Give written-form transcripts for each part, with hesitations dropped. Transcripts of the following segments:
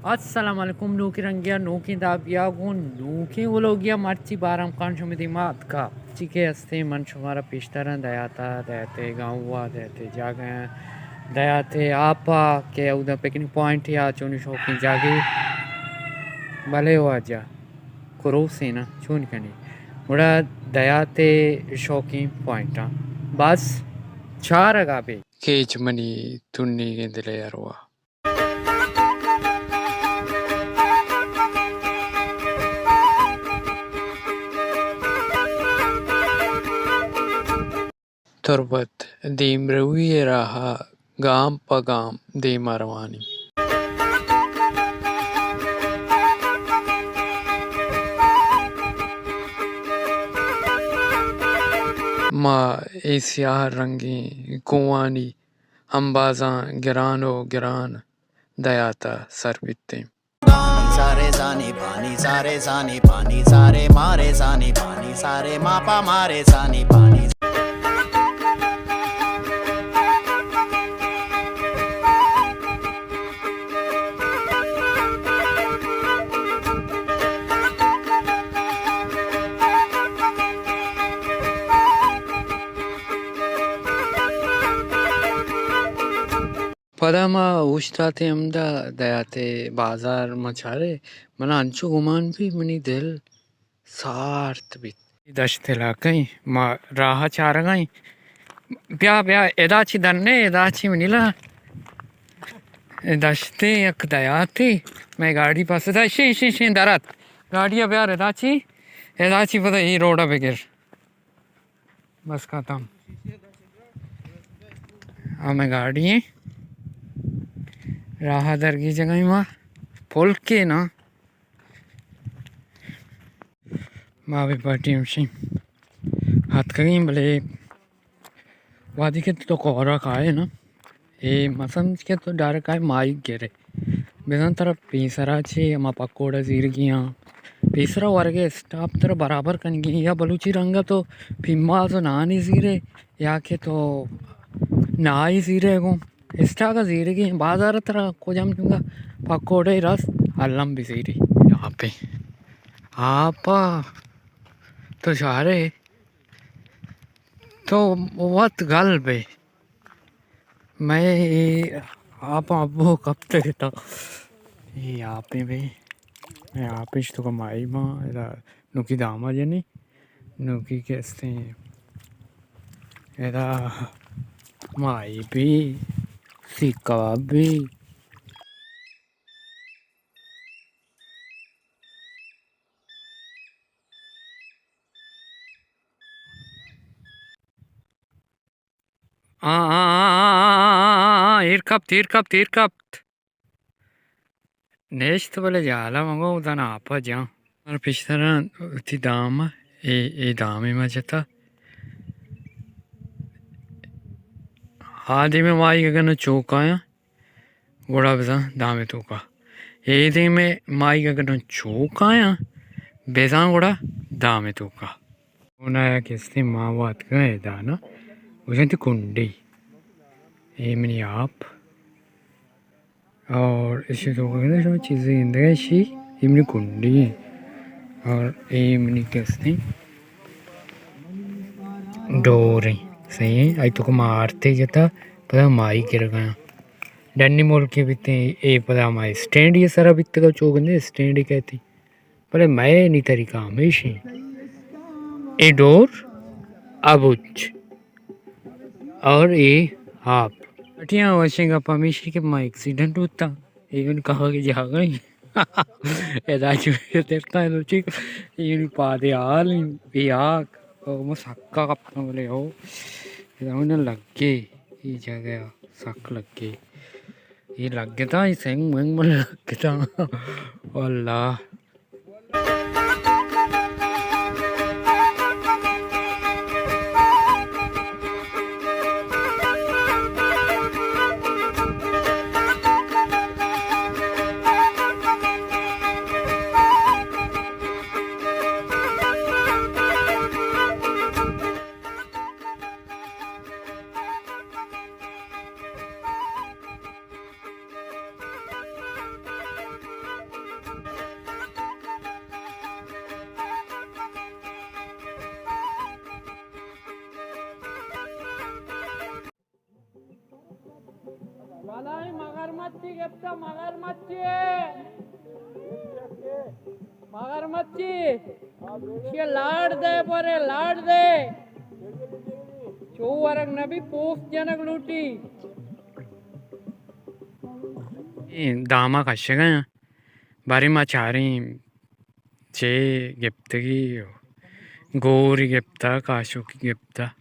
Assalamualaikum nuki rangia nuki dabiagun nuki ologia marci baram kan shumidi matka chike aste man shumara pishtaran dayata dayate gawa dayate jaga dayate apa ke uda picnic point ya chuni shopping jage bale waja kurosi na chun kani muda dayate shopping point bas chara gabe केच money तुन्नी Gendle यारवा तुरबत दीमरवी रहा गाम पगाम दे मरवानी माँ एसिया रंगी कुआनी अंबाजा गिरानो गिरान दयाता सरबिते सारे जानी पानी सारे जानी पानी सारे मारे जानी पानी सारे मापा मारे जानी पानी पदामा उश्ताते अमदा दयाते बाजार मचारे मना अंचु गुमान भी मनी दिल सार्थ भी दशते लाकई मा राह चारगाई ब्या ब्या एदाची दन्ने एदाची मनीला दशते एक दयाते मैं गाड़ी पास था शी दारात गाड़िया ब्या एदाची पता ही रोड़ा बेगिर बस खत्म मैं गाड़ी है राह दरगी जगह माँ पुल के ना माँ भी पार्टी हमशी हाथ कहीं भले वादी के तो कोहरा खाए ना ये मसन के तो डायरेक्ट आए माइक गिरे बेसन तरफ पीसरा छे माँ पकोड़ा जीर गया पीसरा वर्गे स्टाफ तरह बराबर कन गई या बलूची रंगा तो फिम्मा तो ना नहीं जीरे या के तो ना ही जीरे को इस्टा का जीरे की बाजार तरह को जम दूंगा पकोड़े रस अल्लम भी जीरे यहाँ पे आप तो सारे तो बहुत गल बे मैं आप अबो कब तक तो ये यहाँ पे भाई मैं यहाँ पे तो कमाई माँ नुकी दामा जनी नुकी कैसे एदा माई भी सिक्का भी इरकप्त नेक्स्ट बोले जाला मंगो उदाना आपा जा और पिछला उती दाम ए दामी मजता आदि में माई गगन चौकाया गोड़ा बजा दामे तोका ये में माई गगन चौकाया बेजा गोड़ा दामे तोका उन्हें किसने माँ बात गए दाना उसे तो कुंडी ये मनी आप और इसे तो कहने जो चीज़ें इंद्रिय शी ये मनी कुंडी और ये मनी किसने डोरी सही है आई तो को मारते जता पता माई गिर गया डन्नी मोल के बीते ये पता माई स्टैंड ये सारा बीते का चौक ने स्टैंड ही कहती पर मैं नहीं तरीका हमेशा ए डोर अबुच और ये आप अटिया वशिंग अप हमेशा के माई एक्सीडेंट होता ये कहा कि जा गई एदाची तेरता है लुची ये पादे आल बियाक और सक्का कपना बोले हो इधर लग गए ये जगह सक लग गए ये लग गया था इसे मंग मन लग गया था अल्लाह मगरमच्छी गिफ्ता मगरमच्छी मगरमच्छी ये लाड दे बोरे लाड दे चौवरक नबी पोस्ट जनक लूटी दामा कशगा बारी माचारी चे गिफ्तगी गोरी गिफ्ता काशो की गिफ्ता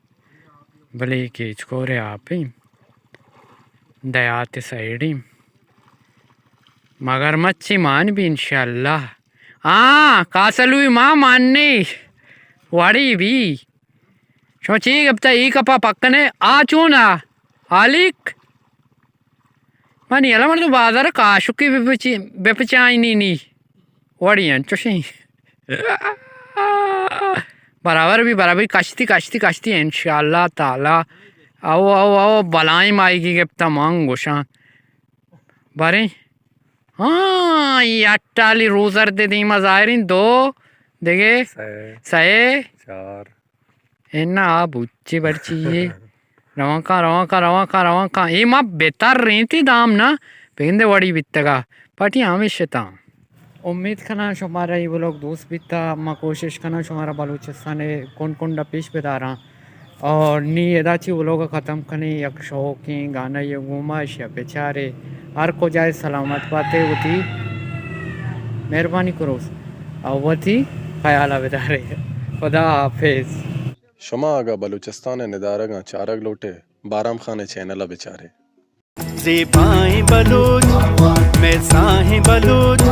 भले केच को रे आप दयाते साइडी मगरमच्छी मान भी इंशाल्लाह कासलुई माँ मानने वाड़ी भी सोची गिफ्ता ई कपा पक्कने चूना आलिक मनी अला मर्द बाजार काशुकी बेपचाई नी वाड़ी चुशी बराबर भी बराबर कश्ती कश्ती कश्ती इंशाल्लाह ताला आओ आओ आओ बलाई माई की गिफ्ता मांग गोशा बारे अट्टाली रोजर दे दी मजाहरीन दो देगे सहे चार इन्ना बुच्ची बच्ची ये रवा ये माँ बेहतर रही थी दाम ना पेंदे वड़ी बित्तगा पाटी हमेशा था उम्मीद करना शुमारा ये वो लोग दोस्त बिता मैं कोशिश करना शुमारा बलूचिस्तान कौन कौन पेश बता रहा और नी यदाची वो लोग ख़त्म करने यक शौकी गाना ये घुमाश या बेचारे हर को जाए सलामत बातें होती मेहरबानी करो अवती ख्याल बेदारे खुदा हाफिज शुमा आगा बलूचिस्तान निदारगा चारग लोटे बाराम खाने चैनल बेचारे ज़ेबाएं बलूच मैं साहें बलूच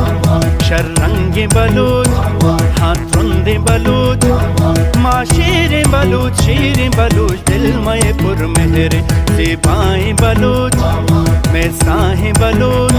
शर्रंगे बलूच हाथ रुंदे बलूच माँ शेरे बलूच दिल में पुर मेहरे ज़ेबाएं बलूच मैं साहें बलूच